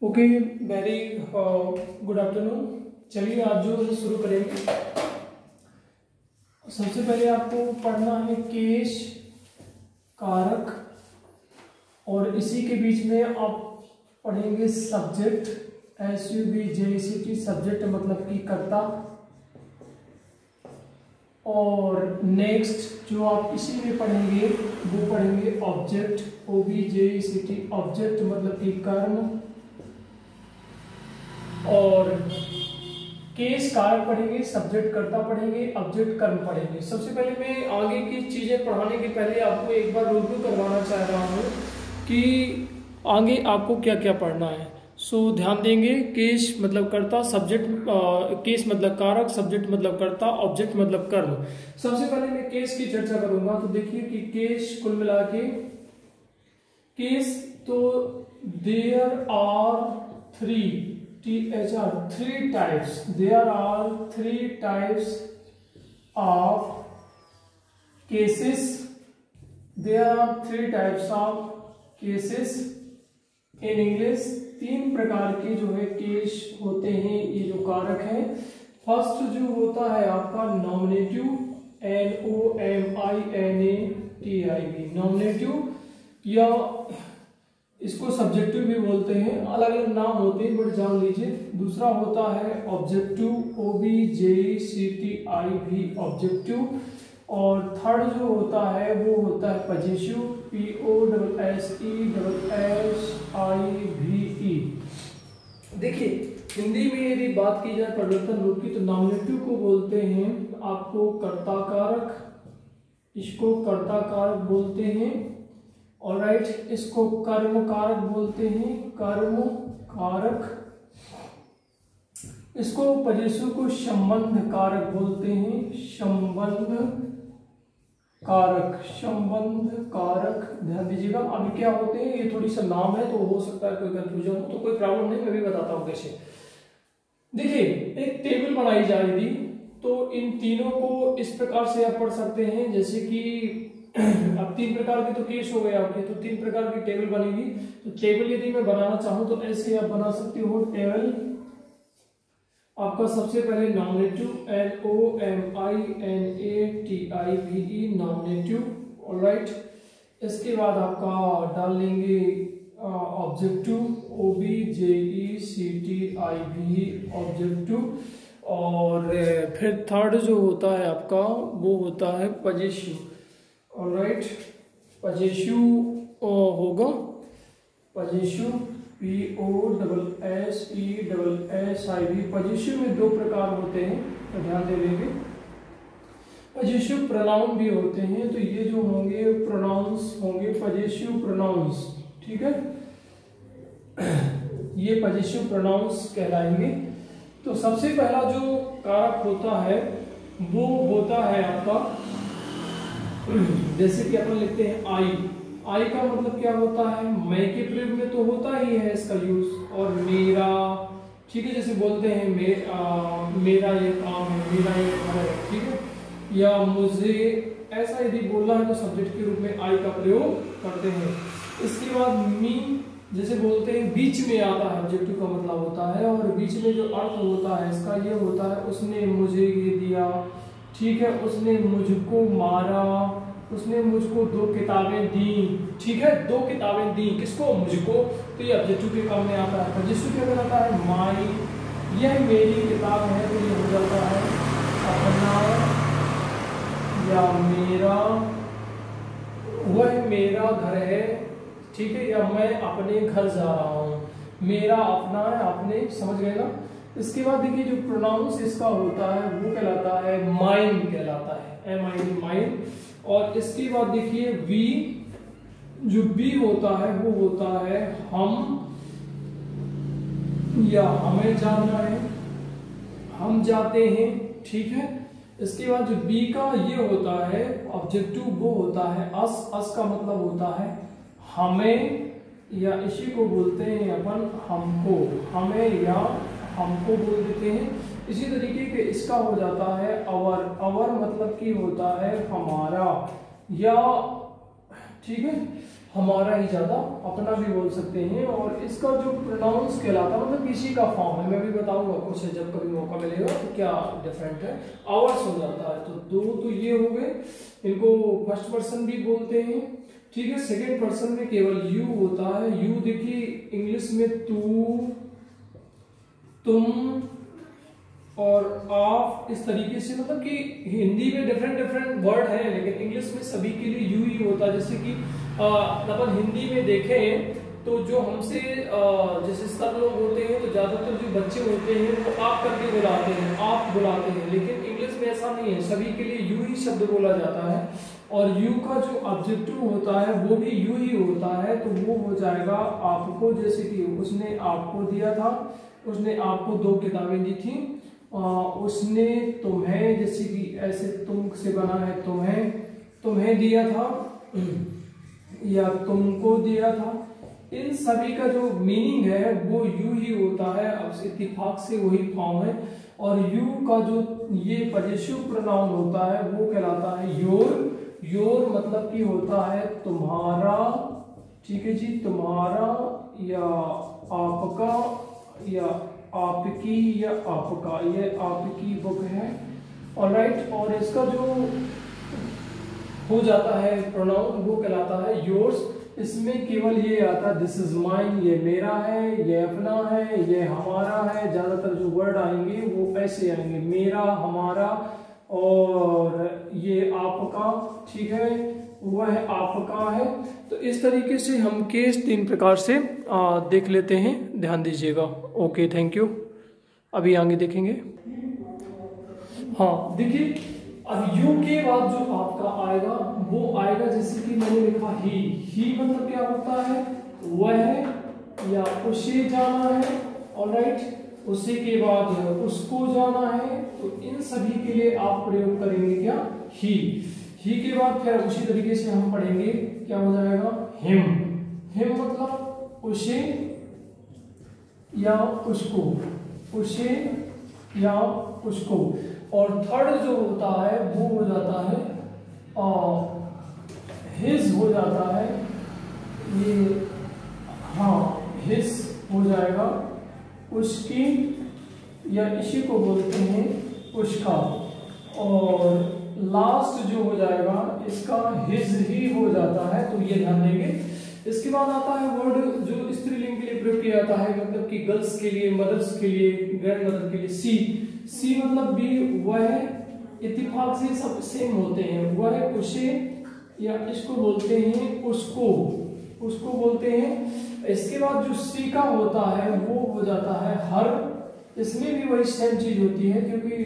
Okay, very good afternoon. चलिए आज जो है शुरू करेंगे। सबसे पहले आपको पढ़ना है केश, कारक, और इसी के बीच में आप पढ़ेंगे सब्जेक्ट, SUBJECT। सब्जेक्ट मतलब कि कर्ता। और नेक्स्ट जो आप इसी में पढ़ेंगे वो पढ़ेंगे ऑब्जेक्ट, OBJECT। ऑब्जेक्ट मतलब कि कर्म। और केस कारक पढ़ेंगे, सब्जेक्ट कर्ता पढ़ेंगे, ऑब्जेक्ट कर्म पढ़ेंगे। सबसे पहले मैं आगे की चीजें पढ़ाने के पहले आपको एक बार रिव्यू करवाना चाह रहा हूँ कि आगे आपको क्या क्या पढ़ना है। ध्यान देंगे। केस मतलब कर्ता, सब्जेक्ट, केस मतलब कारक, सब्जेक्ट मतलब कर्ता, ऑब्जेक्ट मतलब कर्म। सबसे पहले मैं केस की चर्चा करूंगा। तो देखिए कि केस कुल मिला के केस, तो there are three types. There are three types of cases. There are three types of cases in English. तीन प्रकार के जो है केस होते हैं, ये जो कारक हैं। फर्स्ट जो होता है आपका नॉमिनेटिव, NOMINATIV, नॉमिनेटिव, या इसको सब्जेक्टिव भी बोलते हैं, अलग अलग नाम होते हैं बट जान लीजिए। दूसरा होता है ऑब्जेक्टिव, OBJECTIV, ऑब्जेक्टिव। और थर्ड जो होता है वो होता है पजेसिव, POSSESSIVE। देखिए हिंदी में यदि बात की जाए परिवर्तन रूप की, तो नॉमिनेटिव को बोलते हैं आपको कर्ता कारक, इसको कर्ता कारक बोलते हैं। ऑलराइट, इसको कर्म कारक बोलते हैं, कर्म कारक। इसको पजेसिव को संबंध कारक बोलते हैं, संबंध कारक, संबंध कारक। ध्यान दीजिएगा। अभी क्या होते हैं, ये थोड़ी सा नाम है तो हो सकता है कोई कंफ्यूजन हो, तो कोई प्रॉब्लम नहीं, मैं भी बताता हूं कैसे। देखिए एक टेबल बनाई जाएगी तो इन तीनों को इस प्रकार से आप पढ़ सकते हैं। जैसे कि अब तीन प्रकार के तो केस हो गए आपके, तो तीन प्रकार की टेबल बनेगी। तो टेबल यदि मैं बनाना चाहूं तो ऐसे आप बना सकते हो। टेबल आपका सबसे पहले नॉमिनेटिव, NOMINATIVE, नॉमिनेटिव। ऑलराइट, इसके बाद आपका डाल लेंगे ऑब्जेक्टिव, OBJECTIV, ऑब्जेक्टिव। और फिर थर्ड जो होता है आपका वो होता है पजेसिव। ऑलराइट, पजेसिव होगा, पजेसिव, POSSESSIV। पजेसिव में दो प्रकार होते हैं तो ध्यान दे लेंगे। पजेसिव प्रोनाउन भी होते हैं, तो ये जो होंगे प्रोनाउंस होंगे, पजेसिव प्रोनाउंस। ठीक है, ये पजेसिव प्रोनाउंस कहलाएंगे। तो सबसे पहला जो कारक होता है वो होता है आपका, जैसे कि अपन लिखते हैं आई। आई का मतलब क्या होता है, मैं के प्रयोग में तो होता ही है इसका यूज। और मेरा, ठीक है, जैसे बोलते हैं मेरा ये काम है, मेरा ये घर है, ठीक है, या मुझे, ऐसा यदि बोलना है तो सब्जेक्ट के रूप में आई का प्रयोग करते हैं। इसके बाद मी, जैसे बोलते हैं बीच में आता है, ऑब्जेक्टिव का मतलब होता है। और बीच में जो अर्थ होता है इसका ये होता है, उसने मुझे ये दिया, ठीक है, उसने मुझको मारा, उसने मुझको 2 किताबें दी, ठीक है, 2 किताबें दी, किसको, मुझको। तो ये ऑब्जेक्टिव के काम में आता है। पजेसिव क्या कहलाता है, माई, यह मेरी किताब है, तो ये हो जाता है अपना या मेरा, वह मेरा घर है, ठीक है, या मैं अपने घर जा रहा हूँ। मेरा अपना है, अपने, समझ गए ना। इसके बाद देखिए जो प्रोनाउंस इसका होता है वो कहलाता है माइन, कहलाता है MIN, माइन। और इसके बाद देखिए वी, जो बी होता है वो होता है हम, या हमें जाना है, हम जाते हैं, ठीक है। इसके बाद जो बी का ये होता है ऑब्जेक्टिव, वो होता है अस। अस का मतलब होता है हमें, या इसी को बोलते हैं अपन हमको, हमें या हमको बोल देते हैं। इसी तरीके के इसका हो जाता है अवर। अवर मतलब कि होता है हमारा, या ठीक है, हमारा ही ज्यादा, अपना भी बोल सकते हैं। और इसका जो प्रोनाउंस कहलाता है मतलब किसी का फॉर्म है, मैं भी बताऊंगा कुछ जब कभी मौका मिलेगा तो क्या डिफरेंट है। आवर्स हो जाता है। तो दो तो ये हो गए, इनको फर्स्ट पर्सन भी बोलते हैं, ठीक है। सेकेंड पर्सन में केवल यू होता है। यू देखिए इंग्लिश में तू, तुम और आप, इस तरीके से, मतलब कि हिंदी में डिफरेंट डिफरेंट वर्ड है लेकिन इंग्लिश में सभी के लिए यू ही होता है। जैसे कि अपन हिंदी में देखें तो जो हमसे जैसे सब लोग होते हैं तो ज्यादातर जो बच्चे होते हैं वो आप करके बुलाते हैं, आप बुलाते हैं, लेकिन इंग्लिश में ऐसा नहीं है, सभी के लिए यू ही शब्द बोला जाता है। और यू का जो ऑब्जेक्टिव होता है वो भी यू ही होता है। तो वो हो जाएगा आपको, जैसे कि उसने आपको दिया था, उसने आपको 2 किताबें दी थी, उसने तुम्हें, जैसे कि ऐसे तुम से बना है, तुम्हें दिया था या तुमको दिया था। इन सभी का जो मीनिंग है वो यू ही होता है। अब इत्तेफाक से वही फॉर्म है। और यू का जो ये पजेसिव प्रोनाउन होता है वो कहलाता है योर। योर मतलब कि होता है तुम्हारा, ठीक है जी, तुम्हारा या आपका या आपकी या आपका, ये आपकी बुक है, ऑलराइट। और इसका जो हो जाता है प्रोनाउन वो कहलाता है योर्स। इसमें केवल ये आता है दिस इज माइन, ये मेरा है, ये अपना है, ये हमारा है। ज्यादातर जो वर्ड आएंगे वो ऐसे आएंगे, मेरा, हमारा और ये आपका, ठीक है, वह आपका है। तो इस तरीके से हम केस 3 प्रकार से देख लेते हैं, ध्यान दीजिएगा। Okay, thank you. अभी आगे देखेंगे। हाँ देखिए, अब यू के बाद जो आपका आएगा वो आएगा, जैसे कि मैंने लिखा ही मतलब क्या होता है, वह या उसे जाना है, ऑलराइट। उसी के बाद उसको जाना है। तो इन सभी के लिए आप प्रयोग करेंगे क्या, ही के बाद फिर उसी तरीके से हम पढ़ेंगे क्या हो जाएगा, हिम मतलब उसे या उसको, उसे या उसको। और थर्ड जो होता है वो हो जाता है हिज हो जाता है, ये हाँ हिज हो जाएगा, उसकी या इसी को बोलते हैं उसका। और लास्ट जो हो जाएगा इसका हिज ही हो जाता है। तो ये ध्यान देंगे। इसके बाद आता है वर्ड जो स्त्रीलिंग के लिए प्रयोग किया जाता है, मतलब कि गर्ल्स के लिए, मदर्स के लिए, ग्रैंड मदर के लिए सी मतलब भी, वह, इत्तेफाक से सब सेम होते हैं, वह, उसे या इसको बोलते हैं उसको बोलते हैं। इसके बाद जो सी का होता है वो हो जाता है हर। इसमें भी वही सेम चीज होती है क्योंकि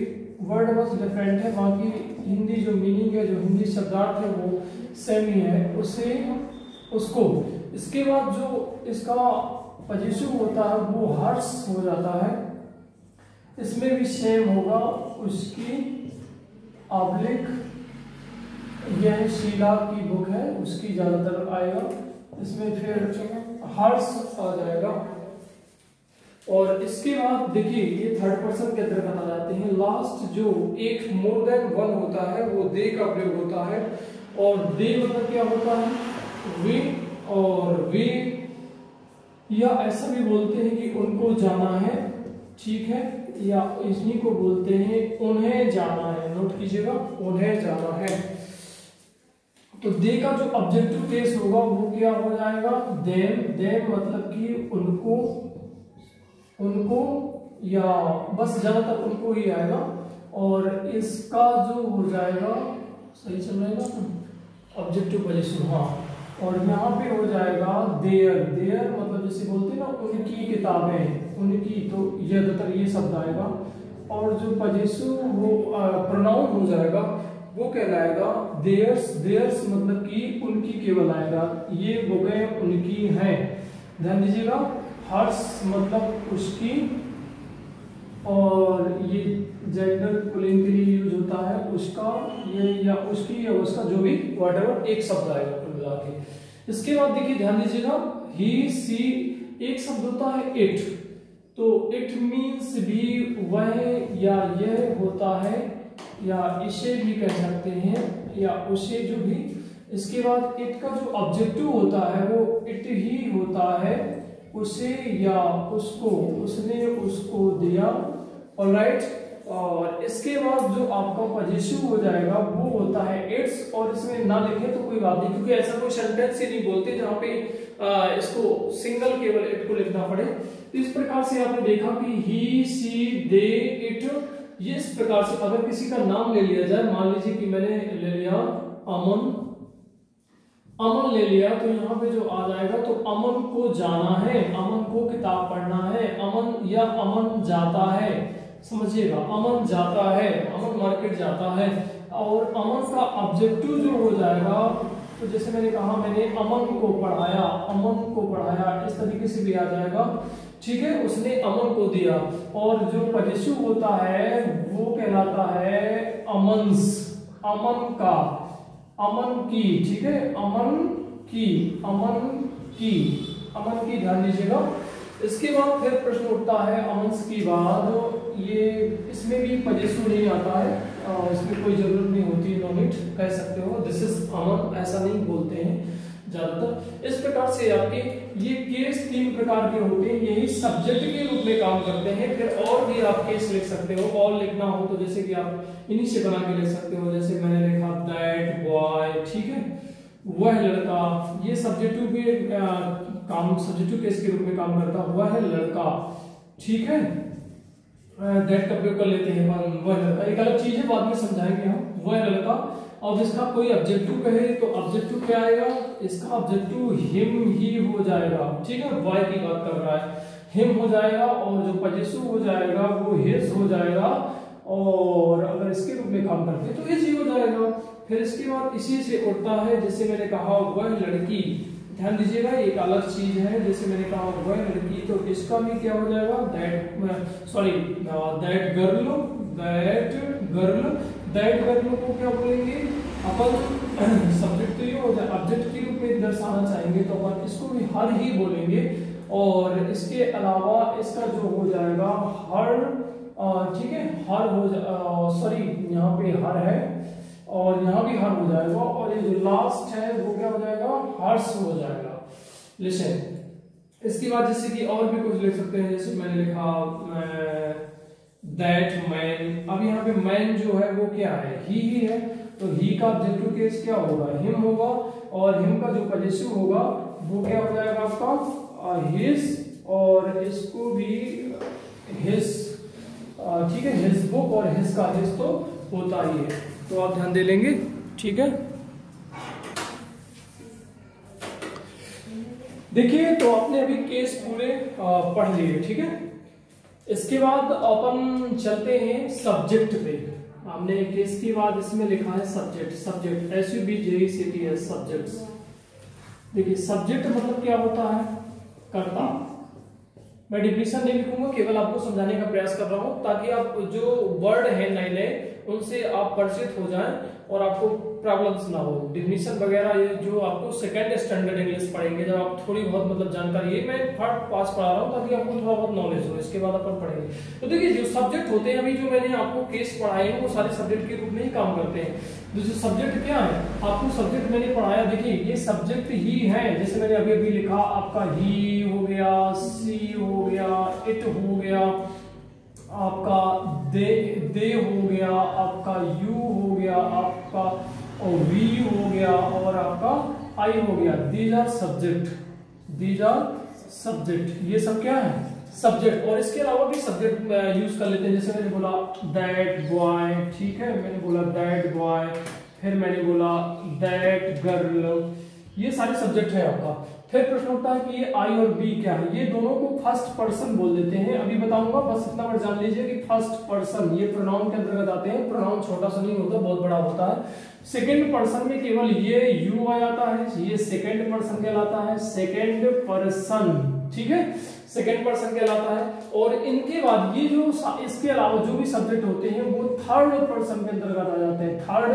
वर्ड बस डिफरेंट है, बाकी हिंदी जो मीनिंग है, जो हिंदी शब्दार्थ है वो सेम ही है, उसे, उसको। इसके बाद जो इसका पजेसिव होता है वो हर्ष हो जाता है। इसमें भी सेम होगा, उसकी, ऑब्लिक, यह शीला की बुक है, उसकी ज्यादातर आएगा। इसमें फिर हर्ष आ जाएगा। और इसके बाद देखिए ये थर्ड पर्सन के अंतर्गत आ जाते हैं। लास्ट जो एक मोर देन वन होता है वो दे का प्रयोग होता है। और दे मतलब क्या होता है, वे, और वे या ऐसा भी बोलते हैं कि उनको जाना है, ठीक है, या इन्हीं को बोलते हैं उन्हें जाना है। नोट कीजिएगा, उन्हें जाना है। तो दे का जो ऑब्जेक्टिव केस होगा वो क्या हो जाएगा, देम मतलब कि उनको, या बस ज्यादातर उनको ही आएगा। और इसका जो हो जाएगा, सही चल रहा है ना, ऑब्जेक्टिव पोजीशन, हाँ। और यहाँ पे हो जाएगा देयर मतलब जैसे बोलते हैं ना उनकी किताबें, उनकी, तो ज्यादातर ये शब्द आएगा। और जो पजेसिव वो प्रोनाउन हो जाएगा वो कहलाएगा देयर्स मतलब कि उनकी केवल आएगा, ये बुकें उनकी हैं। ध्यान दीजिएगा, हर्ष मतलब उसकी, और ये जेंडर पुलिंग के लिए यूज होता है, उसका, ये या उसकी या उसका, जो भी व्हाटएवर एक शब्द आएगा कुल मिला के। इसके बाद देखिए ध्यान दीजिएगा, ही, सी, एक शब्द होता है इट। तो इट मीन्स भी वह या यह होता है, या इसे भी कह सकते हैं, या उसे, जो भी इसके बाद इट का जो ऑब्जेक्टिव होता है वो इट ही होता है, उसे या उसको, उसने उसको दिया। ऑलराइट। और इसके बाद जो आपका पॉजिटिव हो जाएगा वो होता है इट्स, और इसमें ना लिखे तो कोई बात नहीं, क्योंकि ऐसा कोई सेंटेंस ही नहीं बोलते जहां पे इसको सिंगल केवल इट को लिखना पड़े। तो इस प्रकार से आपने देखा कि ही, सी, दे, इट, ये इस प्रकार से अगर किसी का नाम ले लिया जाए, मान लीजिए कि मैंने ले लिया अमन, अमन ले लिया, तो यहाँ पे जो आ जाएगा तो अमन को जाना है, अमन को किताब पढ़ना है, अमन या अमन जाता है, समझिएगा, अमन जाता है, अमन मार्केट जाता है। और अमन का ऑब्जेक्टिव जो हो जाएगा, तो जैसे मैंने कहा मैंने अमन को पढ़ाया, अमन को पढ़ाया, इस तरीके से भी आ जाएगा। ठीक है, उसने अमन को दिया। और जो पॉजिटिव होता है वो कहलाता है अमन्स, अमन का, अमन की। ठीक है, अमन की, अमन की, अमन की, ध्यान दीजिएगा। इसके बाद फिर प्रश्न उठता है अमन्स की बाद, ये इसमें भी पॉजिटिव नहीं आता है, इसमें कोई जरूरत नहीं होती, नो नीड कह सकते हो दिस इज अमन, ऐसा नहीं बोलते हैं ज्यादातर। इस प्रकार से आपके ये केस 3 प्रकार के होते हैं, यही सब्जेक्ट के रूप में काम करते हैं। फिर और भी आप केस लिख सकते हो, और लिखना हो तो जैसे कि आप इन्हीं से बना के लिख सकते हो, जैसे मैंने लिखा दैट बॉय, ठीक है, वह लड़का, ये सब्जेक्टिव भी काम, सब्जेक्टिव केस के रूप में काम करता है, वह लड़का। ठीक है, दैट का प्रयोग कर लेते हैं, वह लड़का एक अलग चीज है, बाद में समझाएंगे हम, वह लड़का। अब इसका कोई ऑब्जेक्टिव कहे तो ऑब्जेक्टिव क्या आएगा, इसका ऑब्जेक्टिव हिम ही हो जाएगा। ठीक है, बॉय की बात कर रहा है, हिम हो जाएगा, और जो पॉजिटिव हो जाएगा वो हिज हो जाएगा, और अगर इसके रूप में काम करते हैं तो हिज ही हो जाएगा। फिर इसके बाद इसी से उठता है, जैसे मैंने कहा वह लड़की, ध्यान दीजिएगा एक अलग चीज है, जैसे मैंने कहा वह लड़की, तो इसका भी क्या हो जाएगा, that, sorry that girl, that girl, that girl को क्या बोलेंगे अपन, सब्जेक्ट तो ये हो जाए, ऑब्जेक्ट के रूप में दर्शाना चाहेंगे तो अपन इसको भी हर ही बोलेंगे। और इसके अलावा इसका जो हो जाएगा हर, ठीक है, हर हो सॉरी यहाँ पे हर है, और यहाँ भी हर हो जाएगा, और ये जो लास्ट है वो क्या हो जाएगा, हर्ष हो जाएगा। लिसन, इसके बाद जैसे कि और भी कुछ लिख सकते हैं, जैसे मैंने लिखा दैट मैन। अब यहाँ पे मैन जो है वो क्या है, ही है, तो ही का ऑब्जेक्टिव केस क्या होगा, हिम होगा, और हिम का जो पॉजिटिव होगा वो क्या हो जाएगा आपका हिज, और इसको भी हिज, ठीक है, हिज बुक, और हिज का हिज तो होता ही है, तो आप ध्यान दे लेंगे। ठीक है, देखिए तो आपने अभी केस पूरे पढ़ लिए। ठीक है, इसके बाद अपन चलते हैं सब्जेक्ट पे। हमने केस के बाद इसमें लिखा है सब्जेक्ट, सब्जेक्ट SUBJECT, सब्जेक्ट्स। देखिए सब्जेक्ट मतलब क्या होता है, कर्ता। मैं डिफिनेशन नहीं लिखूंगा, केवल आपको समझाने का प्रयास कर रहा हूं, ताकि आप जो वर्ड है नए नए उनसे आप परिचित हो जाएं और आपको प्रॉब्लम्स ना हो। डिफिनेशन वगैरह ये जो आपको सेकंड स्टैंडर्ड इंग्लिश पढ़ेंगे, जब आप थोड़ी बहुत मतलब जानकारी, ये मैं थर्ड पास पढ़ा रहा हूँ ताकि आपको थोड़ा बहुत नॉलेज हो, इसके बाद अपन पढ़ेंगे। तो देखिए जो सब्जेक्ट होते हैं, अभी जो मैंने आपको केस पढ़ाए हैं वो सारे सब्जेक्ट के रूप में ही काम करते हैं। दूसरे सब्जेक्ट क्या है, आपको सब्जेक्ट मैंने पढ़ाया, देखिए ये सब्जेक्ट ही है, जैसे मैंने अभी अभी लिखा आपका ही हो गया, सी हो गया, इट हो गया, आपका दे हो गया, आपका यू हो गया, आपका वी हो गया, और आपका आई हो गया। These are subject, these are subject, ये सब क्या है, सब्जेक्ट। और इसके अलावा भी सब्जेक्ट यूज कर लेते हैं, जैसे मैंने बोला दैट बॉय, ठीक है, मैंने बोला दैट बॉय, फिर मैंने बोला दैट गर्ल, ये सारे सब्जेक्ट है आपका। फिर प्रश्न उठता है कि ये आई और बी क्या है, ये दोनों को फर्स्ट पर्सन बोल देते हैं, अभी बताऊंगा, बस इतना बार जान लीजिए कि फर्स्ट पर्सन ये प्रोनाउन के अंतर्गत आते हैं। प्रोनाउन छोटा सा नहीं होता, बहुत बड़ा होता है। सेकंड पर्सन में केवल ये यू आ जाता है, ये सेकंड पर्सन कहलाता है, सेकंड पर्सन, ठीक है, सेकंड पर्सन कहलाता है। और इनके बाद ये जो इसके अलावा जो भी सब्जेक्ट होते हैं वो थर्ड पर्सन के अंतर्गत आ जाते हैं, थर्ड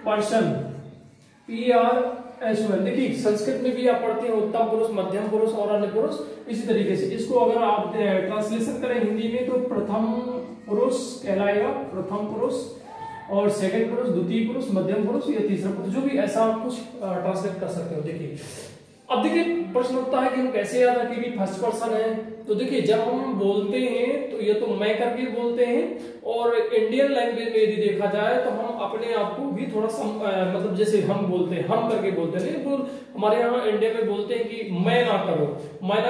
पर्सन, PRSON। देखिए संस्कृत में भी आप पढ़ते हैं उत्तम पुरुष, मध्यम पुरुष और अन्य पुरुष, इसी तरीके से इसको अगर आप ट्रांसलेशन करें हिंदी में तो प्रथम पुरुष कहलाएगा, प्रथम पुरुष, और सेकंड पुरुष, द्वितीय पुरुष, मध्यम पुरुष या तीसरा पुरुष, जो भी ऐसा आप कुछ ट्रांसलेट कर सकते हो। देखिए अब देखिए प्रश्न उठता है कि हम कैसे याद रखें कि फर्स्ट पर्सन है। तो देखिए जब हम बोलते हैं तो ये तो मैं करके बोलते हैं, और इंडियन लैंग्वेज में यदि देखा जाए तो हम अपने आप को भी थोड़ा मतलब जैसे हम बोलते हैं, हम करके बोलते हैं। तो हमारे यहाँ इंडिया में बोलते हैं कि मैं ना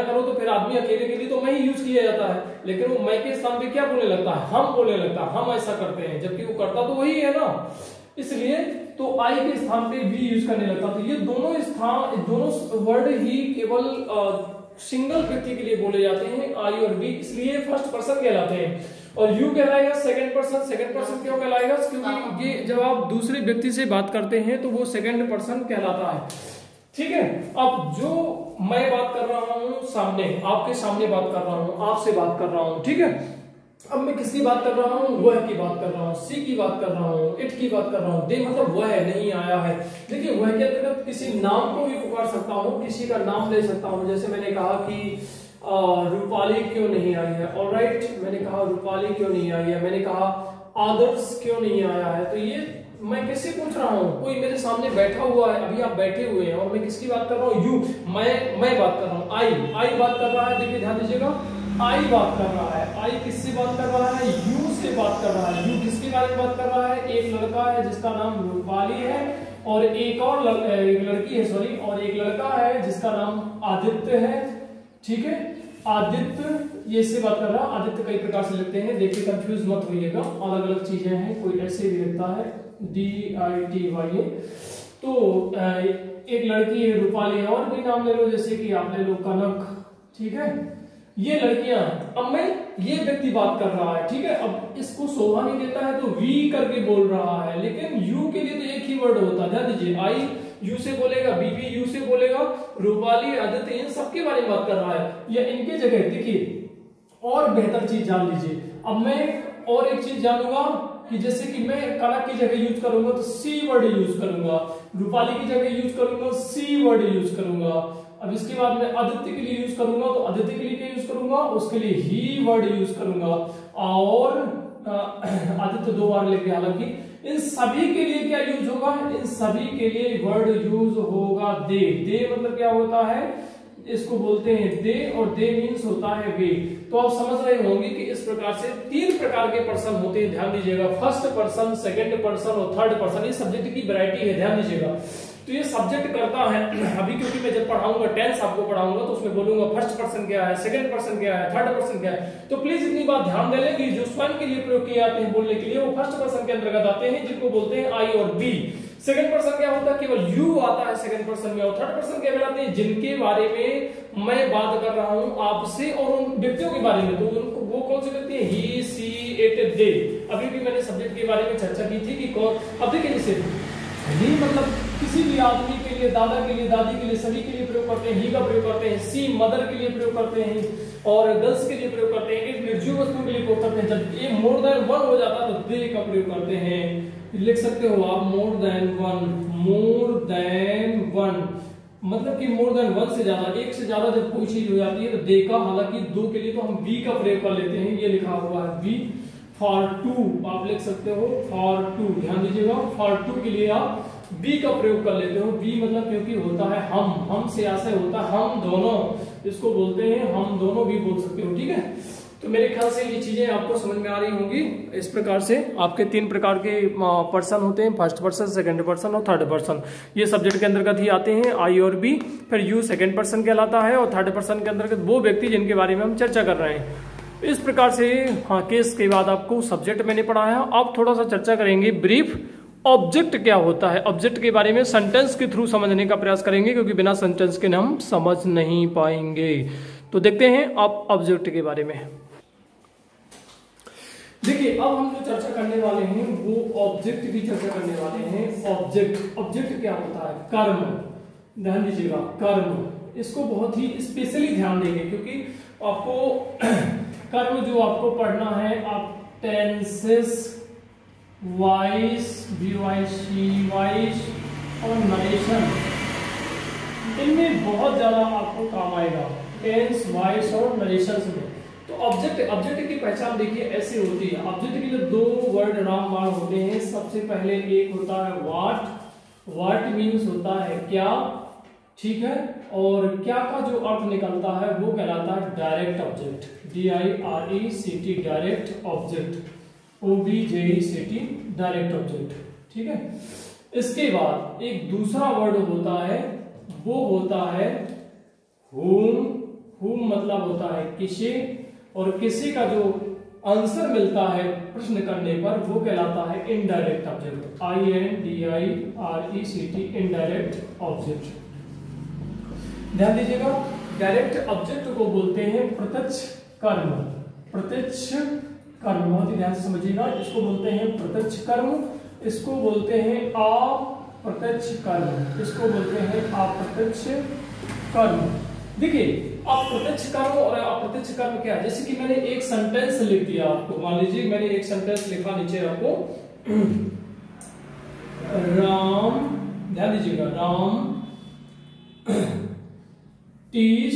करो, तो फिर आदमी अकेले के लिए तो मैं ही यूज किया जाता है, लेकिन वो मैं के स्थान पे क्या बोलने लगता है, हम बोलने लगता है, हम ऐसा करते हैं, जबकि वो करता तो वही है ना। इसलिए तो आई के स्थान पे वी यूज करने लगता। तो ये दोनों वर्ड ही केवल सिंगल व्यक्ति के लिए बोले जाते हैं, आई और वी, इसलिए फर्स्ट पर्सन कहलाते हैं। और यू कहलाएगा सेकंड पर्सन क्यों कहलाएगा, क्योंकि ये जब आप दूसरे व्यक्ति से बात करते हैं तो वो सेकंड पर्सन कहलाता है। ठीक है, अब जो मैं बात कर रहा हूं सामने, आपके सामने बात कर रहा हूं, आपसे बात कर रहा हूं, ठीक है। अब मैं किसकी बात कर रहा हूँ, वह की बात कर रहा हूँ, सी की बात कर रहा हूँ, इट की बात कर रहा हूँ। दे मतलब वह नहीं आया है। देखिए वह के अंतर्गत किसी नाम को भी पुकार सकता हूँ, किसी का नाम ले सकता हूँ। जैसे मैंने कहा कि रूपाली क्यों नहीं आई है, ऑलराइट, मैंने कहा रूपाली क्यों नहीं आई है, मैंने कहा आदर्श क्यों नहीं आया है। तो ये मैं किससे पूछ रहा हूँ, कोई मेरे सामने बैठा हुआ है, अभी आप बैठे हुए हैं, और मैं किसकी बात कर रहा हूँ, यू, मैं बात कर रहा हूँ, आई बात कर रहा है। देखिए ध्यान दीजिएगा, आई बात कर रहा है, आई किससे बात कर रहा है, यू से बात कर रहा है। यू किसके बारे में बात कर रहा है, एक लड़का है जिसका नाम रूपाली है, और एक और लड़की है, सॉरी, और एक लड़का है जिसका नाम आदित्य है। ठीक है, आदित्य ये इससे बात कर रहा है। आदित्य कई प्रकार से लिखते हैं, देखिए कंफ्यूज मत होइएगा, अलग अलग चीजें हैं, कोई ऐसे भी लिखता है DITY। तो एक लड़की है रूपाली, और भी नाम ले लो, जैसे कि आप ले लो कनक। ठीक है, ये लड़कियां, अब मैं ये व्यक्ति बात कर रहा है, ठीक है। अब इसको शोभा नहीं देता है तो वी करके बोल रहा है, लेकिन यू के लिए तो एक ही वर्ड होता है। ध्यान दीजिए, आई यू से बोलेगा, बीबी यू से बोलेगा, रूपाली, आदित्य, इन सबके बारे में बात कर रहा है, या इनके जगह। देखिए और बेहतर चीज जान लीजिए, अब मैं और एक चीज जानूंगा कि जैसे कि मैं कनक की जगह यूज करूंगा तो सी वर्ड यूज करूंगा, रूपाली की जगह यूज करूंगा सी वर्ड यूज करूंगा। अब इसके बाद में आदित्य के लिए यूज करूंगा तो आदित्य के लिए क्या यूज करूंगा, उसके लिए ही वर्ड यूज करूंगा। और आदित्य 2 बार लेके, हालांकि इन सभी के लिए क्या यूज होगा, इन सभी के लिए वर्ड यूज होगा दे। दे मतलब क्या होता है, इसको बोलते हैं दे, और दे मीन्स होता है वे। तो आप समझ रहे होंगे कि इस प्रकार से 3 प्रकार के पर्सन होते हैं। ध्यान दीजिएगा, फर्स्ट पर्सन, सेकंड पर्सन और थर्ड पर्सन, ये सब्जेक्ट की वैरायटी है, ध्यान दीजिएगा। तो ये सब्जेक्ट करता है अभी, क्योंकि मैं जब पढ़ाऊंगा टेंस आपको पढ़ाऊंगा तो उसमें बोलूंगा फर्स्ट पर्सन क्या है, सेकंड पर्सन क्या है, थर्ड पर्सन क्या है। तो प्लीज इतनी बात ध्यान दे लें कि जो स्वयं के लिए प्रयोग किए जाते हैं बोलने के लिए, वो फर्स्ट पर्सन के अंतर्गत आते हैं, जिनको बोलते हैं आई और बी। सेकंड पर्सन क्या होता है, केवल यू आता है सेकंड पर्सन में। और थर्ड पर्सन क्या कहलाते हैं, जिनके बारे में मैं बात कर रहा हूं आपसे और उन व्यक्तियों के बारे में। तो उनको वो कौन से व्यक्ति हैं, ही, सी, इट, दे। अभी भी मैंने सब्जेक्ट के बारे में चर्चा की थी कि कौन। अब देखिए जैसे ही मतलब किसी भी आदमी के लिए, दादा के लिए, दादी के लिए, सभी के लिए प्रयोग करते हैं, ही का प्रयोग करते हैं। सी मदर के लिए प्रयोग करते हैं, और गर्ल्स के लिए प्रयोग करते हैं। एक निर्जीव वस्तु के लिए प्रयोग करते हैं। जब ये मोर देन 1 हो जाता है तो दे का प्रयोग करते हैं। लिख सकते हो आप मोर देन 1, मोर देन 1 मतलब कि मोर देन 1 से ज्यादा, एक से ज्यादा जब कोई चीज हो जाती है तो दे का। हालांकि 2 के लिए तो हम बी का प्रयोग कर लेते हैं, ये लिखा हुआ है बी। फॉर 2 आप लिख सकते हो फॉर 2, ध्यान दीजिएगा, फॉर 2 के लिए आप बी का प्रयोग कर लेते हो। बी मतलब क्योंकि होता है हम से आशय होता है हम दोनों, इसको बोलते हैं हम दोनों भी बोल सकते हो। ठीक है, तो मेरे ख्याल से ये चीजें आपको समझ में आ रही होंगी। इस प्रकार से आपके 3 प्रकार के पर्सन होते हैं, फर्स्ट पर्सन, सेकंड पर्सन और थर्ड पर्सन। ये सब्जेक्ट के अंतर्गत ही आते हैं, आई और बी। फिर यू सेकंड पर्सन कहलाता है, और थर्ड पर्सन के अंतर्गत वो व्यक्ति जिनके बारे में हम चर्चा कर रहे हैं। इस प्रकार से हाँ, केस के बाद आपको सब्जेक्ट मैंने पढ़ाया। अब थोड़ा सा चर्चा करेंगे ब्रीफ, ऑब्जेक्ट क्या होता है। ऑब्जेक्ट के बारे में सेंटेंस के थ्रू समझने का प्रयास करेंगे, क्योंकि बिना सेंटेंस के हम समझ नहीं पाएंगे। तो देखते हैं अब ऑब्जेक्ट के बारे में। देखिए अब हम जो चर्चा करने वाले हैं वो ऑब्जेक्ट की चर्चा करने वाले हैं। ऑब्जेक्ट क्या होता है, कर्म। ध्यान दीजिएगा, कर्म, इसको बहुत ही स्पेशली ध्यान देंगे, क्योंकि आपको कर्म जो आपको पढ़ना है, आप टेंसेस, वॉइस, वॉइस और नरेशन, इनमें बहुत ज्यादा आपको काम आएगा, टेंस, वॉइस और नरेशन में। तो ऑब्जेक्ट की पहचान देखिए ऐसे होती है। ऑब्जेक्ट के लिए दो वर्ड रामबाण होते हैं। सबसे पहले एक होता है व्हाट मीन्स होता है क्या, ठीक है, और क्या का जो अर्थ निकलता है वो कहलाता है direct object, DIRECT direct object, OBJECT direct object, ठीक है। इसके बाद एक दूसरा वर्ड होता है, वो होता है whom मतलब होता है किसे, और किसी का जो आंसर मिलता है प्रश्न करने पर वो कहलाता है indirect object, INDIRECT indirect object. ध्यान दीजिएगा, डायरेक्ट ऑब्जेक्ट को बोलते हैं प्रत्यक्ष कर्म, प्रत्यक्ष कर्म, बहुत ही ध्यान से समझिएगा। इसको बोलते हैं प्रत्यक्ष कर्म, इसको बोलते हैं अप्रत्यक्ष कर्म, इसको बोलते हैं अप्रत्यक्ष कर्म। देखिए अप्रत्यक्ष कर्म और अप्रत्यक्ष कर्म क्या है, जैसे कि मैंने एक सेंटेंस लिख दिया आपको, मान लीजिए मैंने एक सेंटेंस लिखा नीचे आपको, राम, ध्यान दीजिएगा, Ram teach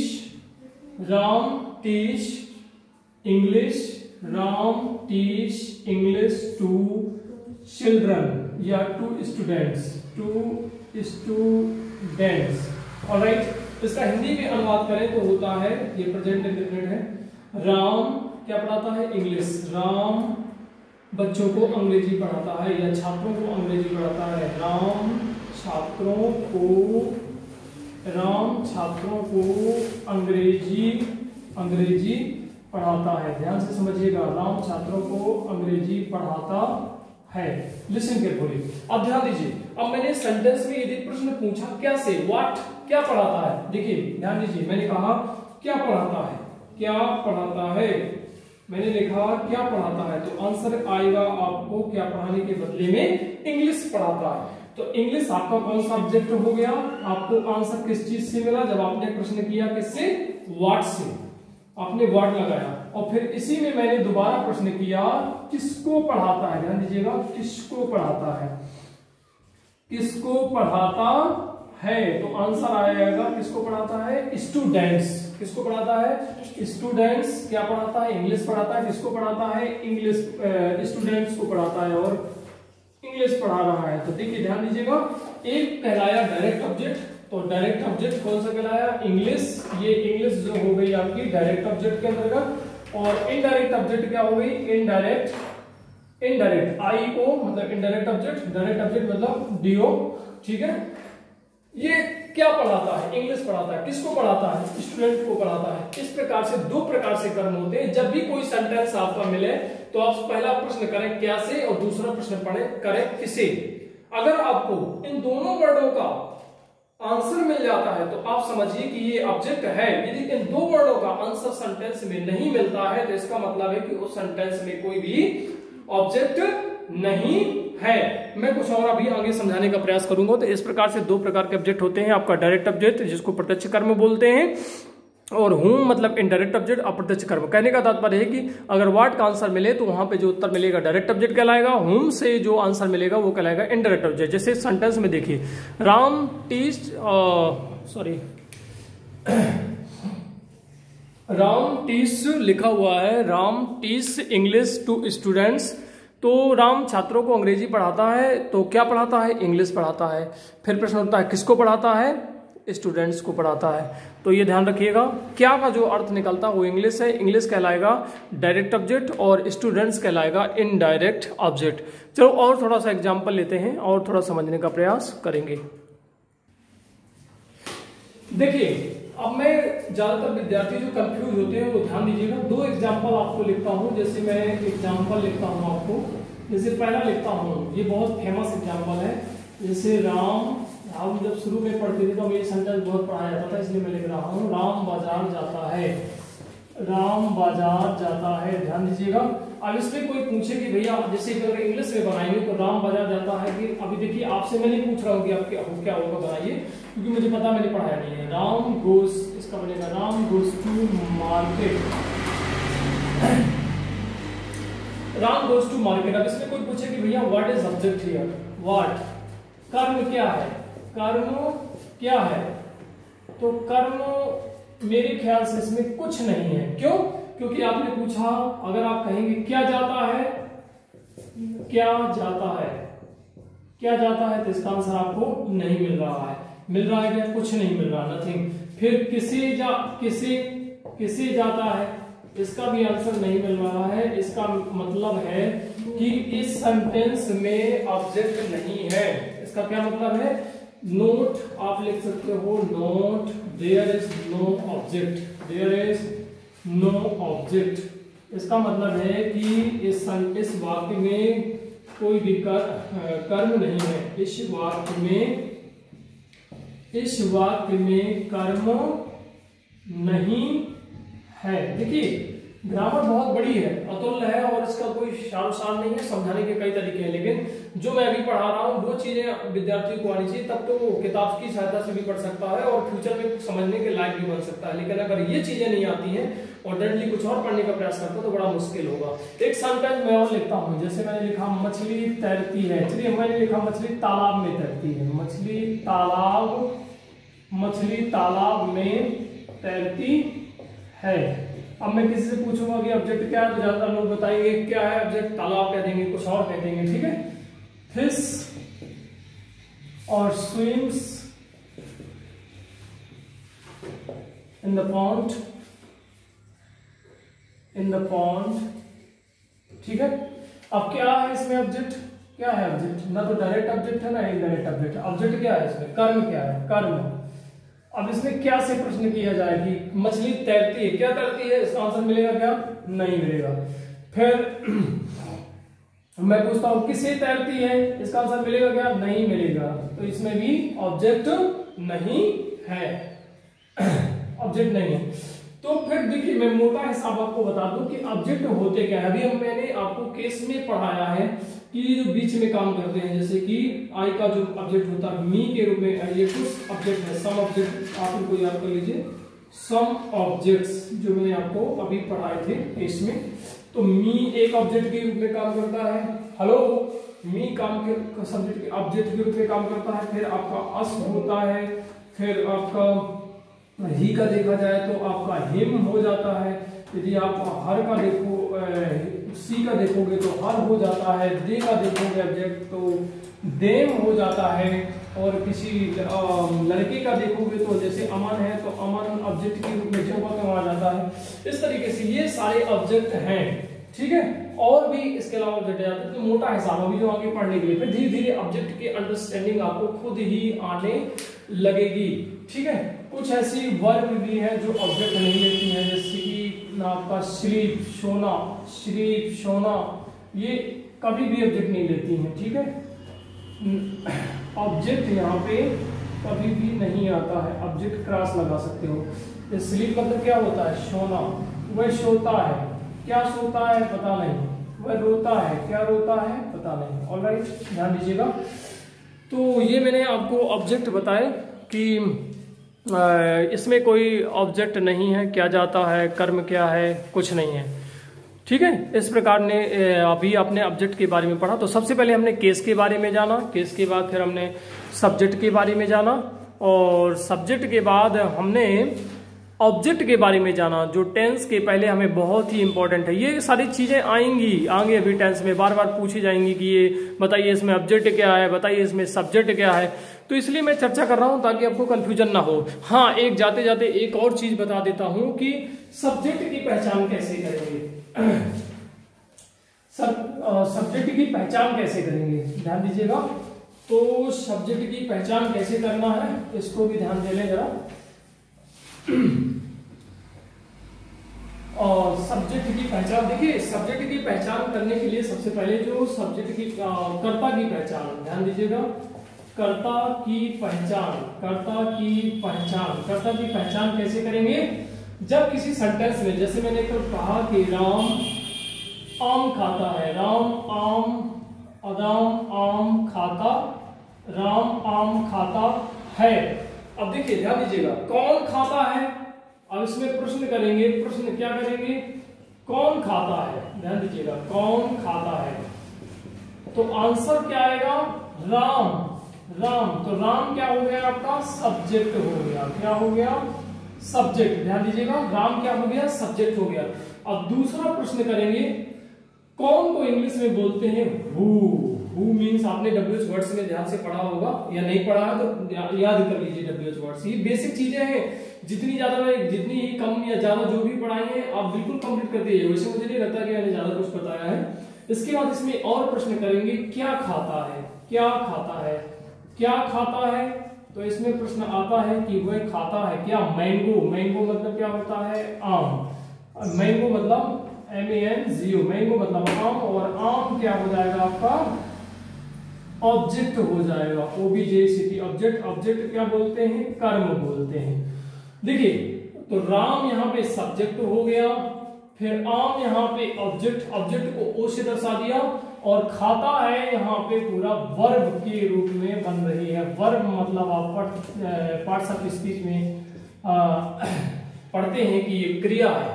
English to children या टू स्टूडेंट्स। ऑलराइट, इसका हिंदी में अनुवाद करें तो होता है, ये प्रेजेंट इंडेफिनिट है, राम क्या पढ़ाता है, इंग्लिश, राम बच्चों को अंग्रेजी पढ़ाता है या छात्रों को अंग्रेजी पढ़ाता है, राम छात्रों को अंग्रेजी पढ़ाता है। ध्यान से समझिएगा, राम छात्रों को अंग्रेजी पढ़ाता है। लिसन केयरफुली, अब ध्यान दीजिए, अब मैंने सेंटेंस में यदि प्रश्न पूछा क्या से, व्हाट क्या पढ़ाता है, देखिए ध्यान दीजिए, मैंने कहा क्या पढ़ाता है, मैंने लिखा क्या पढ़ाता है, तो आंसर आएगा आपको क्या पढ़ाने के बदले में इंग्लिश पढ़ाता है। तो इंग्लिश आपका कौन सा ऑब्जेक्ट हो गया, आपको आंसर किस चीज से मिला, जब आपने प्रश्न किया किससे, व्हाट से, आपने व्हाट लगाया, और फिर इसी में मैंने दोबारा प्रश्न किया किसको पढ़ाता है, ध्यान दीजिएगा, किसको पढ़ाता है, तो आंसर आएगा किसको पढ़ाता है, स्टूडेंट्स, किसको पढ़ाता है, स्टूडेंट्स, क्या पढ़ाता है, इंग्लिश पढ़ाता है, किसको पढ़ाता है, इंग्लिश, स्टूडेंट्स को पढ़ाता है और इंग्लिश पढ़ा रहा है। तो देखिए ध्यान दीजिएगा, एक कहलाया डायरेक्ट ऑब्जेक्ट, तो डायरेक्ट ऑब्जेक्ट कौन सा कहलाया, इंग्लिश, ये इंग्लिश जो हो गई आपकी डायरेक्ट ऑब्जेक्ट के अंतर्गत, और इनडायरेक्ट ऑब्जेक्ट क्या हो गई, इनडायरेक्ट IO मतलब इनडायरेक्ट ऑब्जेक्ट, डायरेक्ट ऑब्जेक्ट मतलब DO, ठीक है। ये क्या पढ़ाता है, इंग्लिश पढ़ाता है, किसको पढ़ाता है, स्टूडेंट को पढ़ाता है। इस प्रकार से दो प्रकार से कर्म होते हैं। जब भी कोई सेंटेंस आपका मिले तो आप पहला प्रश्न करें क्या से और दूसरा प्रश्न करें किसे। अगर आपको इन दोनों वर्डों का आंसर मिल जाता है तो आप समझिए कि ये ऑब्जेक्ट है। यदि इन दो वर्डों का आंसर सेंटेंस में नहीं मिलता है तो इसका मतलब है कि उस सेंटेंस में कोई भी ऑब्जेक्ट नहीं है। मैं कुछ और अभी आगे समझाने का प्रयास करूंगा। तो इस प्रकार से दो प्रकार के ऑब्जेक्ट होते हैं, आपका डायरेक्ट ऑब्जेक्ट जिसको प्रत्यक्ष कर्म बोलते हैं, और हूम मतलब इनडायरेक्ट ऑब्जेक्ट अप्रत्यक्ष कर्म। कहने का तात्पर्य है कि अगर व्हाट का आंसर मिले तो वहां पे जो उत्तर मिलेगा डायरेक्ट ऑब्जेक्ट कहलाएगा, हूम से जो आंसर मिलेगा वो कहलाएगा इनडायरेक्ट ऑब्जेक्ट। जैसे सेंटेंस में देखिए, राम टीच लिखा हुआ है, Ram teach English to students. तो राम छात्रों को अंग्रेजी पढ़ाता है, तो क्या पढ़ाता है, इंग्लिश पढ़ाता है। फिर प्रश्न उठता है किसको पढ़ाता है, स्टूडेंट्स को पढ़ाता है। तो ये ध्यान रखिएगा, क्या का जो अर्थ निकलता है वो इंग्लिश है, इंग्लिश कहलाएगा डायरेक्ट ऑब्जेक्ट और स्टूडेंट्स कहलाएगा इनडायरेक्ट ऑब्जेक्ट। चलो और थोड़ा सा एग्जांपल लेते हैं और थोड़ा समझने का प्रयास करेंगे। देखिए अब मैं ज्यादातर विद्यार्थी जो कंफ्यूज होते हैं वो ध्यान दीजिएगा, दो एग्जांपल आपको लिखता हूं। जैसे मैं एग्जांपल लिखता हूं आपको, जैसे पहला लिखता हूं, ये बहुत फेमस एग्जांपल है। जैसे राम, हम जब शुरू में पढ़ते थे तो हमें ये सेंटेंस बहुत पढ़ाया जाता था, इसलिए मैं लिख रहा हूँ, राम बाजार जाता है, राम बाजार जाता है। ध्यान दीजिएगा। अब इसमें कोई पूछे कि भैया, जैसे अगर इंग्लिश में बनाएंगे तो राम बाजार जाता है कि, अभी देखिए आपसे मैं नहीं पूछ रहा हूँ कि आप क्या होगा बनाइए, क्योंकि मुझे पता, मैंने पढ़ाया नहीं है। राम गोस, इसका बनेगा Ram goes to market, Ram goes to market. अब इसमें कोई पूछे कि भैया what is object here, what, कर्म क्या है, कर्म क्या है, तो कर्म मेरे ख्याल से इसमें कुछ नहीं है। क्यों? क्योंकि आपने पूछा, अगर आप कहेंगे क्या जाता है, क्या जाता है, क्या जाता है, तो इसका आंसर आपको नहीं मिल रहा है। मिल रहा है क्या? कुछ नहीं मिल रहा, नथिंग। फिर किसे जाता है, इसका भी आंसर नहीं मिल रहा है। इसका मतलब है कि इस सेंटेंस में ऑब्जेक्ट नहीं है। इसका क्या मतलब है? नोट आप लिख सकते हो, note there is no object, there is no object. इसका मतलब है कि इस वाक्य में कोई भी कर्म नहीं है। इस वाक्य में कर्म नहीं है। देखिए ग्रामर बहुत बड़ी है, अतुल्य है, और इसका कोई सार नहीं है। समझाने के कई तरीके हैं, लेकिन जो मैं अभी पढ़ा रहा हूँ वो चीजें विद्यार्थी को आनी चाहिए, तब तो वो किताब की सहायता से भी पढ़ सकता है और फ्यूचर में समझने के लायक भी बन सकता है। लेकिन अगर ये चीजें नहीं आती हैं और डायरेक्टली कुछ और पढ़ने का प्रयास करता है तो बड़ा मुश्किल होगा। एक सेंटेंस मैं और लिखता हूँ, जैसे मैंने लिखा मछली तैरती है। चलिए मैंने लिखा मछली तालाब में तैरती है। मछली तालाब में तैरती है। अब मैं किसी से पूछूंगा कि ऑब्जेक्ट क्या है, तो ज्यादातर लोग बताएंगे क्या है ऑब्जेक्ट, तालाब कह देंगे, कुछ और कह देंगे, ठीक है। फिश और स्विम्स इन द पॉन्ड, ठीक है। अब क्या है इसमें ऑब्जेक्ट, क्या है ऑब्जेक्ट? ना तो डायरेक्ट ऑब्जेक्ट है ना इनडायरेक्ट ऑब्जेक्ट। ऑब्जेक्ट क्या है इसमें? कर्म। क्या है? कर्म। अब इसमें क्या से प्रश्न किया जाए कि मछली तैरती है, क्या तैरती है, इसका आंसर मिलेगा क्या? नहीं मिलेगा। फिर मैं पूछता हूं किसे तैरती है, इसका आंसर मिलेगा क्या? नहीं मिलेगा। तो इसमें भी ऑब्जेक्ट नहीं है, ऑब्जेक्ट नहीं है। तो फिर देखिए मैं मोटा हिसाब आपको बता दूं कि ऑब्जेक्ट होते क्या है। अभी मैंने आपको केस में पढ़ाया है कि जो बीच में काम करते हैं, जैसे कि आई का जो ऑब्जेक्ट होता है मी के रूप में, ये कुछ ऑब्जेक्ट है, सम ऑब्जेक्ट आप इनको याद कर लीजिए। सम ऑब्जेक्ट्स जो मैंने आपको अभी पढ़ाए थे केस में, तो मी एक ऑब्जेक्ट के रूप में काम करता है। हेलो, मी काम के सब्जेक्ट के ऑब्जेक्ट के रूप में काम करता है। फिर आपका अस होता है, फिर आपका ही का देखा जाए तो आपका हिम हो जाता है। यदि आप हर का देखो, सी का देखोगे तो हर हो जाता है। दे का देखोगे ऑब्जेक्ट तो देम हो जाता है। और किसी लड़के का देखोगे तो जैसे अमन है तो अमन ऑब्जेक्ट के रूप में जो आ जाता है। इस तरीके से ये सारे ऑब्जेक्ट हैं, ठीक है। और भी इसके अलावा ऑब्जेक्ट जाते हैं। तो मोटा हिसाब अभी जो आगे पढ़ने के लिए, फिर धीरे धीरे ऑब्जेक्ट की अंडरस्टैंडिंग आपको खुद ही आने लगेगी, ठीक है। कुछ ऐसी वर्ब भी है जो ऑब्जेक्ट नहीं लेती है, जैसे कि आपका स्लीप सोना, ये कभी भी ऑब्जेक्ट नहीं लेती हैं, ठीक है। ऑब्जेक्ट यहाँ पे कभी भी नहीं आता है, ऑब्जेक्ट क्रॉस लगा सकते हो। स्लीप मतलब क्या होता है? सोना। वह सोता है, क्या सोता है पता नहीं। वह रोता है, क्या रोता है पता नहीं। ऑलराइट, ध्यान दीजिएगा। तो ये मैंने आपको ऑब्जेक्ट बताए कि इसमें कोई ऑब्जेक्ट नहीं है, क्या जाता है, कर्म क्या है, कुछ नहीं है, ठीक है। इस प्रकार ने अभी आपने ऑब्जेक्ट के बारे में पढ़ा। तो सबसे पहले हमने केस के बारे में जाना, केस के बाद फिर हमने सब्जेक्ट के बारे में जाना, और सब्जेक्ट के बाद हमने ऑब्जेक्ट के बारे में जाना, जो टेंस के पहले हमें बहुत ही इंपॉर्टेंट है। ये सारी चीजें आएंगी अभी टेंस में, बार बार पूछी जाएंगी कि ये बताइए इसमें ऑब्जेक्ट क्या है, बताइए इसमें सब्जेक्ट क्या है। तो इसलिए मैं चर्चा कर रहा हूं ताकि आपको कंफ्यूजन ना हो। हाँ, एक जाते जाते एक और चीज बता देता हूं कि सब्जेक्ट की पहचान कैसे करेंगे। सब्जेक्ट की पहचान कैसे करेंगे, ध्यान दीजिएगा। तो सब्जेक्ट की पहचान कैसे करना है, इसको भी ध्यान दे लें जरा। और सब्जेक्ट की पहचान, देखिए सब्जेक्ट की पहचान करने के लिए सबसे पहले जो सब्जेक्ट की कर्ता की पहचान, ध्यान दीजिएगा। कर्ता की पहचान कैसे करेंगे? जब किसी सेंटेंस में, जैसे मैंने कहा कि राम आम खाता है, राम आम खाता है। अब देखिए ध्यान दीजिएगा, कौन खाता है। अब इसमें प्रश्न करेंगे, प्रश्न क्या करेंगे? कौन खाता है, ध्यान दीजिएगा, कौन खाता है। तो आंसर क्या आएगा? राम। तो राम क्या हो गया आपका? सब्जेक्ट हो गया। क्या हो गया? सब्जेक्ट। ध्यान दीजिएगा, राम क्या हो गया, सब्जेक्ट हो गया। अब दूसरा प्रश्न करेंगे, कौन को इंग्लिश में बोलते हैं हु। हु मीन्स आपने WH वर्ड्स में ध्यान से पढ़ा होगा, या नहीं पढ़ा है तो याद कर लीजिए WH वर्ड्स। ये बेसिक चीजें हैं, जितनी ही कम या ज्यादा जो भी पढ़ाई है आप बिल्कुल कंप्लीट कर दीजिए। वैसे मुझे नहीं लगता कि मैंने ज्यादा कुछ बताया है। इसके बाद इसमें और प्रश्न करेंगे, क्या खाता है, क्या खाता है, क्या खाता है। तो इसमें प्रश्न आता है कि वह खाता है क्या मैंगो। मैंगो मतलब क्या होता है, आम। मैंगो मतलब MANGO, मैंगो मतलब आम, और आम क्या हो जाएगा आपका, ऑब्जेक्ट हो जाएगा, OBJECT ऑब्जेक्ट। ऑब्जेक्ट क्या बोलते हैं, कर्म बोलते हैं। देखिए, तो राम यहाँ पे सब्जेक्ट हो गया, फिर आम यहाँ पे ऑब्जेक्ट, ऑब्जेक्ट को ओ से दर्शा दिया, और खाता है यहाँ पे पूरा वर्ब के रूप में बन रही है। वर्ब मतलब आप पार्ट्स ऑफ स्पीच में पढ़ते हैं कि ये क्रिया है,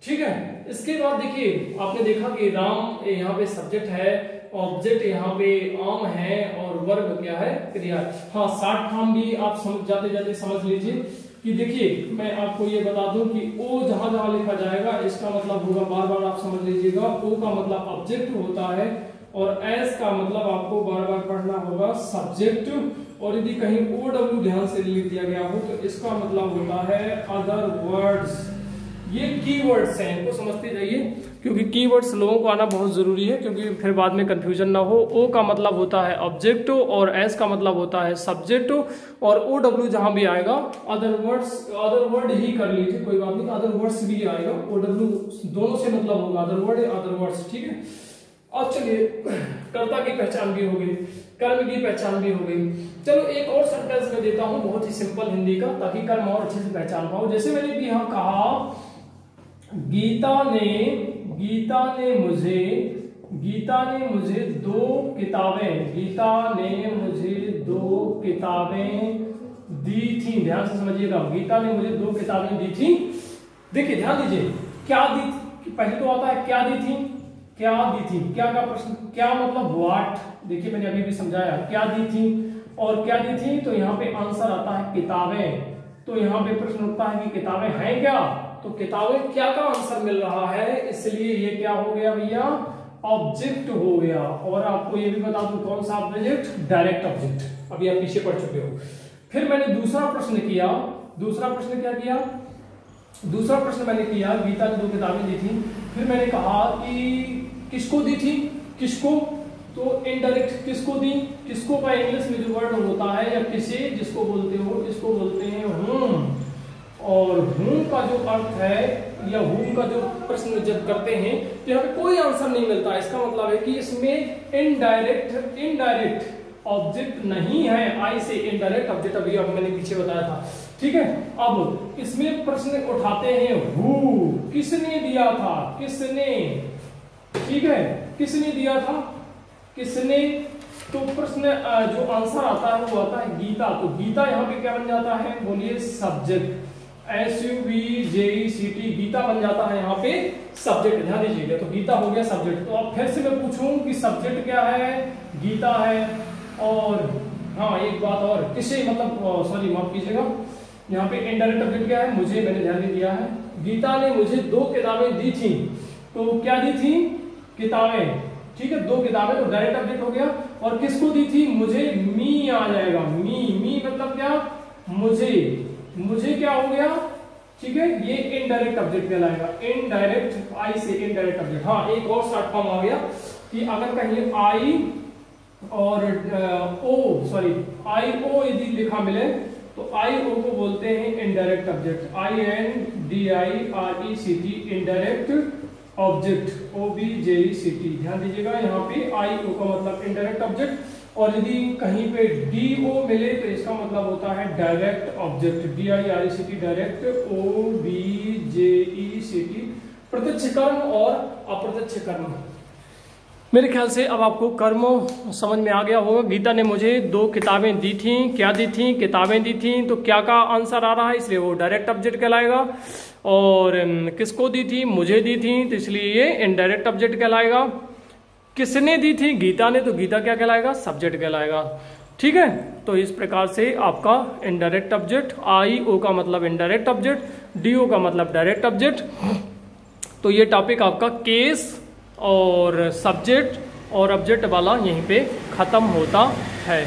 ठीक है। इसके बाद देखिए, आपने देखा कि राम यहाँ पे सब्जेक्ट है, ऑब्जेक्ट यहाँ पे आम है, और वर्ब क्या है, क्रिया। हाँ, शॉर्ट फॉर्म भी आप समझ जाते समझ लीजिए कि देखिए, मैं आपको ये बता दूं कि ओ जहां जहां लिखा जाएगा इसका मतलब होगा, बार बार आप समझ लीजिएगा, ओ का मतलब ऑब्जेक्ट होता है, और एस का मतलब आपको बार बार पढ़ना होगा सब्जेक्ट। और यदि कहीं OW ध्यान से लिख दिया गया हो तो इसका मतलब होता है अदर वर्ड्स। ये कीवर्ड्स हैं, इनको समझते जाइए, क्योंकि कीवर्ड्स लोगों को आना बहुत जरूरी है, क्योंकि फिर बाद में कंफ्यूजन ना हो। ओ का मतलब होता है ऑब्जेक्ट, और एस का मतलब होता है सब्जेक्ट, और OW जहां भी आएगा, अदर वर्ड ही कर लीजिए, कोई बात नहीं, अदर वर्ड्स भी आएगा, OW दोनों से मतलब होगा, अदर वर्ड अदर वर्ड्स, ठीक है। अब चलिए, कर्ता की पहचान भी हो गई, कर्म की पहचान भी हो गई। चलो एक और सेंटेंस में देता हूं, बहुत ही सिंपल हिंदी का, ताकि कर्म और अच्छे से पहचान पाओ। जैसे मैंने भी यहां कहा, गीता ने मुझे 2 किताबें, गीता ने मुझे 2 किताबें दी थी। ध्यान से समझिएगा, गीता ने मुझे 2 किताबें दी थी। देखिए, ध्यान दीजिए, क्या दी, पहले तो आता है क्या दी थी, क्या दी थी, क्या का प्रश्न, क्या मतलब व्हाट। देखिए, मैंने अभी भी समझाया, क्या दी थी, और क्या दी थी, तो यहाँ पे आंसर आता है किताबें। तो यहाँ पे प्रश्न उठता है कि किताबें हैं क्या, तो किताबें क्या का आंसर मिल रहा है, इसलिए ये क्या हो गया भैया, ऑब्जेक्ट हो गया। और आपको ये भी बता दूं, कौन सा ऑब्जेक्ट, डायरेक्ट ऑब्जेक्ट, अभी आप पीछे पढ़ चुके हो। फिर मैंने दूसरा प्रश्न किया, दूसरा प्रश्न क्या किया, दूसरा प्रश्न मैंने किया, गीता ने 2 किताबें दी थी। फिर मैंने कहा कि किसको दी थी, किसको, तो इनडायरेक्ट किसको दी, किसको का इंग्लिश में जो वर्ड होता है, या किसे जिसको बोलते हो, इसको बोलते हैं whom। और whom का जो अर्थ है, या whom का जो प्रश्न जब करते हैं तो यहाँ पे कोई आंसर नहीं मिलता। इसका मतलब है कि इसमें इनडायरेक्ट ऑब्जेक्ट नहीं है। आई से इनडायरेक्ट ऑब्जेक्ट अभी मैंने पीछे बताया था, ठीक है। अब इसमें प्रश्न उठाते हैं हु, किसने दिया था, किसने, ठीक है, किसने दिया था, किसने। तो प्रश्न जो आंसर आता है वो आता है गीता। तो गीता यहाँ पे क्या बन जाता है, बोलिए सब्जेक्ट, SUBJECT, गीता बन जाता है यहाँ पे सब्जेक्ट। ध्यान दीजिएगा, तो गीता हो गया सब्जेक्ट। तो अब फिर से मैं पूछूं कि सब्जेक्ट क्या है, गीता है। और हाँ, एक बात और, किसे मतलब, सॉरी माफ कीजिएगा, यहाँ पे इनडायरेक्ट ऑब्जेक्ट क्या है, मुझे, मैंने ध्यान नहीं दिया है। गीता ने मुझे 2 किताबें दी थी, तो क्या दी थी, किताबें, ठीक है, 2 किताबें, तो डायरेक्ट ऑब्जेक्ट हो गया। और किसको दी थी, मुझे, मी आ जाएगा, मी मतलब क्या, मुझे क्या हो गया, ठीक है, ये इनडायरेक्ट ऑब्जेक्ट कहलाएगा, इनडायरेक्ट, आई से इनडायरेक्ट ऑब्जेक्ट। हाँ, एक और शॉर्ट फॉर्म आ गया कि अगर कहीं आई और आई ओ यदि लिखा मिले तो आई ओ को बोलते हैं indirect object, INDIRECT, indirect object, OBJECT। ध्यान दीजिएगा, यहाँ पे आई ओ का मतलब इनडायरेक्ट ऑब्जेक्ट। और यदि कहीं पे DO मिले तो इसका मतलब होता है direct object, DIRECT, direct, OBJECT, प्रत्यक्ष कर्म और अप्रत्यक्ष कर्म। मेरे ख्याल से अब आपको कर्म समझ में आ गया होगा। गीता ने मुझे 2 किताबें दी थी, क्या दी थी, किताबें दी थी, तो क्या का आंसर आ रहा है, इसलिए वो डायरेक्ट ऑब्जेक्ट कहलाएगा। और किसको दी थी, मुझे दी थी, तो इसलिए ये इनडायरेक्ट ऑब्जेक्ट कहलाएगा। किसने दी थी, गीता ने, तो गीता क्या कहलाएगा, सब्जेक्ट कहलाएगा। ठीक है। तो इस प्रकार से आपका इनडायरेक्ट ऑब्जेक्ट, आई ओ का मतलब इनडायरेक्ट ऑब्जेक्ट, डी ओ का मतलब डायरेक्ट ऑब्जेक्ट। तो ये टॉपिक आपका केस और सब्जेक्ट और ऑब्जेक्ट वाला यहीं पे खत्म होता है।